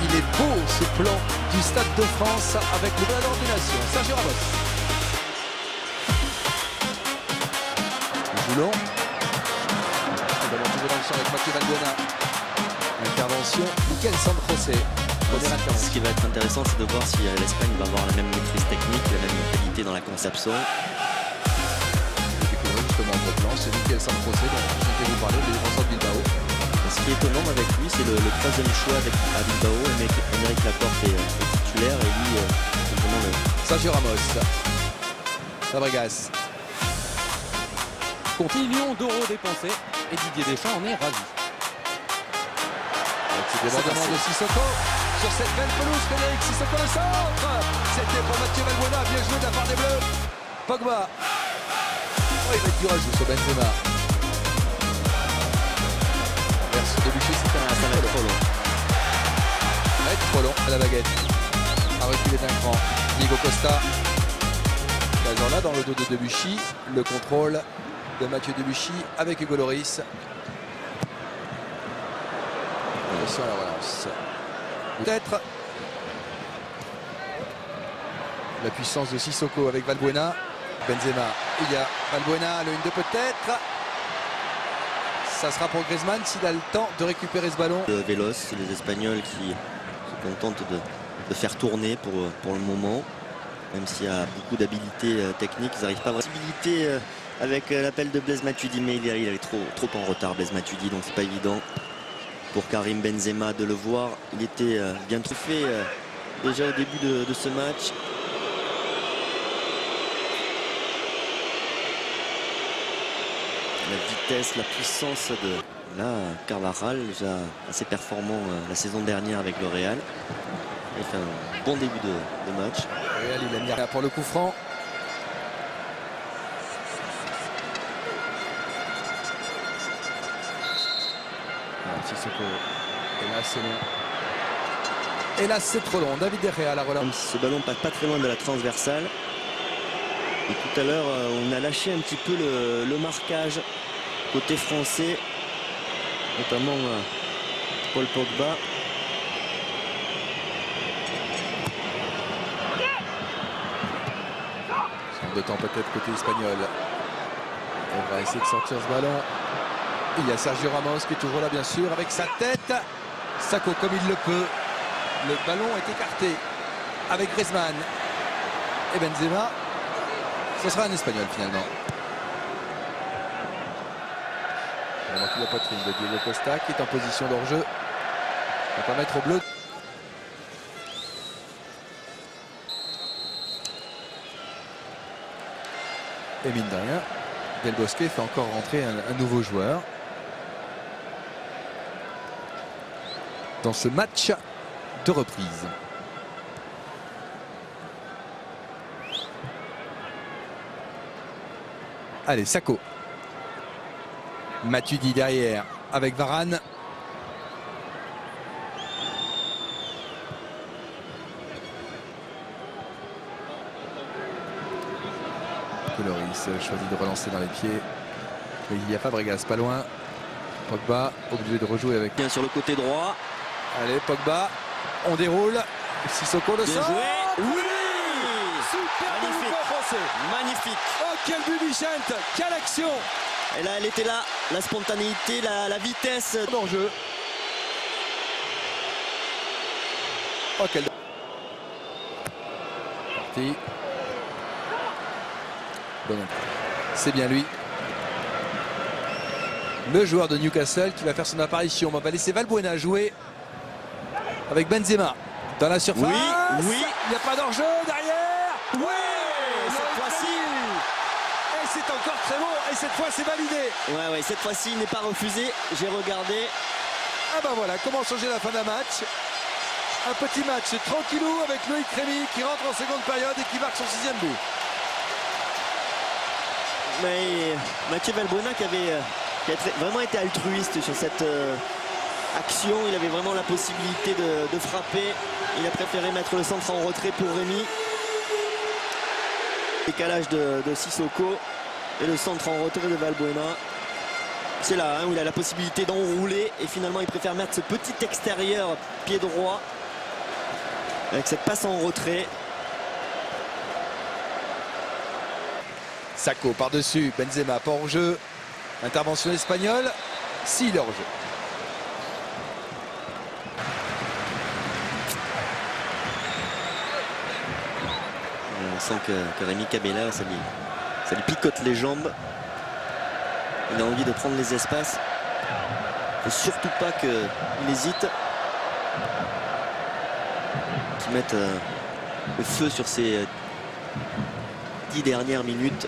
Il est beau ce plan du Stade de France avec le ballon des Nations. Sergio Ramos. Joulon. Le ballon toujours dans le champ avec Mathieu Valbuena. Intervention, Mikel San José. Ce qui va être intéressant, c'est de voir si l'Espagne va avoir la même maîtrise technique, la même qualité dans la conception. Vous découvrez justement votre plan, c'est Mikel San José dont je vais vous parler, le défenseur de Bilbao. Ce qui est étonnant avec lui, c'est le troisième choix à Bilbao. Aymeric Laporte est titulaire et lui, c'est vraiment le... Sergio Ramos. Fabregas. Millions d'euros dépensés et Didier Deschamps en est ravi. Avec ce débordement de Sissoko sur cette belle pelouse, Frédéric Sissoko le centre. C'était pour Mathieu Valbuena, bien joué de la part des Bleus. Pogba. Oh, il va être dur à jouer sur Benzema. Version de Buchet, c'est Ça va être trop long. Ça va être trop long à la baguette. À reculer d'un cran. Diego Costa. Alors là, dans le dos de Debuchy, le contrôle de Mathieu Debuchy avec Hugo Lloris. Attention à la relance. Peut-être la puissance de Sissoko avec Valbuena. Benzema. Il y a Valbuena, le 1-2 peut-être. Ça sera pour Griezmann s'il a le temps de récupérer ce ballon. Véloce, c'est les Espagnols qui se contentent de faire tourner pour le moment. Même s'il y a beaucoup d'habilité technique, ils n'arrivent pas à avoir possibilité avec l'appel de Blaise Matuidi, mais il est trop en retard, Blaise Matuidi, donc c'est pas évident pour Karim Benzema de le voir. Il était bien truffé déjà au début de ce match. La vitesse, la puissance de là, Carvajal, déjà assez performant la saison dernière avec le Real. Il a fait un bon début de match. Real, il a mis là pour le coup franc. Alors, Sissoko. Et là, c'est long. Et là, c'est trop long. David De Gea à la relance. Même si ce ballon passe pas très loin de la transversale. Et tout à l'heure, on a lâché un petit peu le marquage côté français, notamment Paul Pogba. De temps peut-être côté espagnol. On va essayer de sortir ce ballon. Il y a Sergio Ramos qui est toujours là bien sûr avec sa tête. Sako comme il le peut. Le ballon est écarté avec Griezmann et Benzema. Ce sera un espagnol finalement. On manque la poitrine de Diego Costa qui est en position d'hors-jeu. On va permettre aux Bleus. Et mine de rien, Del Bosque fait encore rentrer un nouveau joueur dans ce match de reprise. Allez, Sako. Matuidi derrière avec Varane. Lloris choisit de relancer dans les pieds. Et il y a Fabregas pas loin. Pogba obligé de rejouer avec. Bien sur le côté droit. Allez, Pogba, on déroule. Sissoko le sort. Oui, super magnifique. Français. Magnifique. Oh, quel but Vicente, quelle action. Et là, elle était là, la spontanéité, la vitesse. En jeu. Oh, quel. Parti. Bon, c'est bien lui. Le joueur de Newcastle qui va faire son apparition. On va laisser Valbuena jouer avec Benzema dans la surface. Oui. Il n'y a pas d'enjeu derrière. Oui, cette fois-ci. Et c'est encore très bon. Et cette fois, c'est validé. Ouais, cette fois-ci, il n'est pas refusé. J'ai regardé. Ah ben voilà, comment changer la fin d'un match. Un petit match tranquillou avec Loïc Rémy qui rentre en seconde période et qui marque son 6e but. Mais Mathieu Valbuena qui a vraiment été altruiste sur cette action. Il avait vraiment la possibilité de frapper. Il a préféré mettre le centre en retrait pour Rémy. Décalage de Sissoko et le centre en retrait de Valbuena. C'est là où il a la possibilité d'enrouler et finalement il préfère mettre ce petit extérieur pied droit avec cette passe en retrait. Sacco par-dessus, Benzema pas hors jeu. Intervention espagnole, s'il est hors jeu. On sent que Rémi Cabella, ça lui picote les jambes. Il a envie de prendre les espaces. Il ne faut surtout pas qu'il hésite. Qu'il mette le feu sur ces 10 dernières minutes.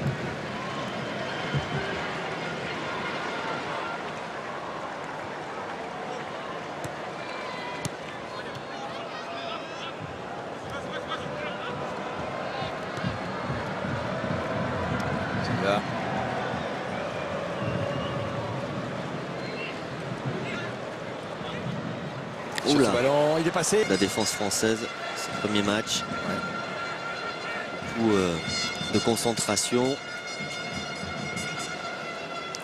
Là. Sur ce ballon, il est passé. La défense française, c'est le premier match. Beaucoup de concentration.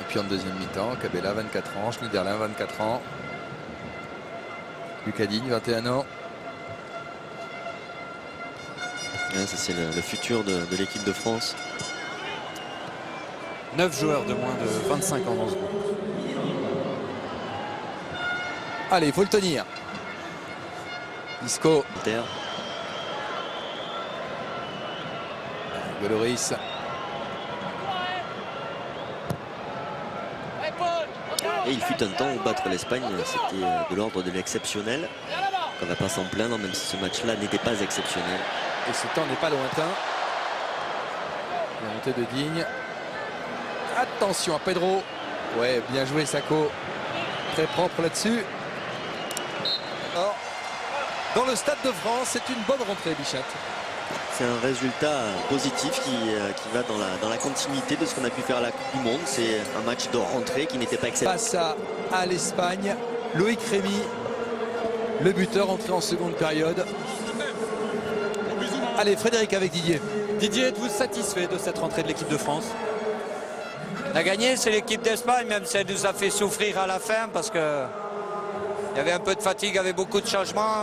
Et puis en deuxième mi-temps, Cabella 24 ans, Schneiderlin 24 ans. Lucas Digne 21 ans. Ouais, ça c'est le futur de l'équipe de France. 9 joueurs de moins de 25 ans dans ce groupe. Allez, il faut le tenir. Isco. Goloris. Et il fut un temps où battre l'Espagne, c'était de l'ordre de l'exceptionnel. On ne va pas s'en plaindre, même si ce match-là n'était pas exceptionnel. Et ce temps n'est pas lointain. La montée de Digne. Attention à Pedro. Ouais, bien joué Sacco. Très propre là-dessus. Dans le Stade de France, c'est une bonne rentrée, Bichette. C'est un résultat positif qui va dans la continuité de ce qu'on a pu faire à la Coupe du Monde. C'est un match de rentrée qui n'était pas exceptionnel. Face à l'Espagne, Loïc Rémy, le buteur, entré en seconde période. Allez, Frédéric avec Didier. Didier, êtes-vous satisfait de cette rentrée de l'équipe de France? On a gagné, c'est l'équipe d'Espagne, même si elle nous a fait souffrir à la fin parce que il y avait un peu de fatigue, il y avait beaucoup de changements.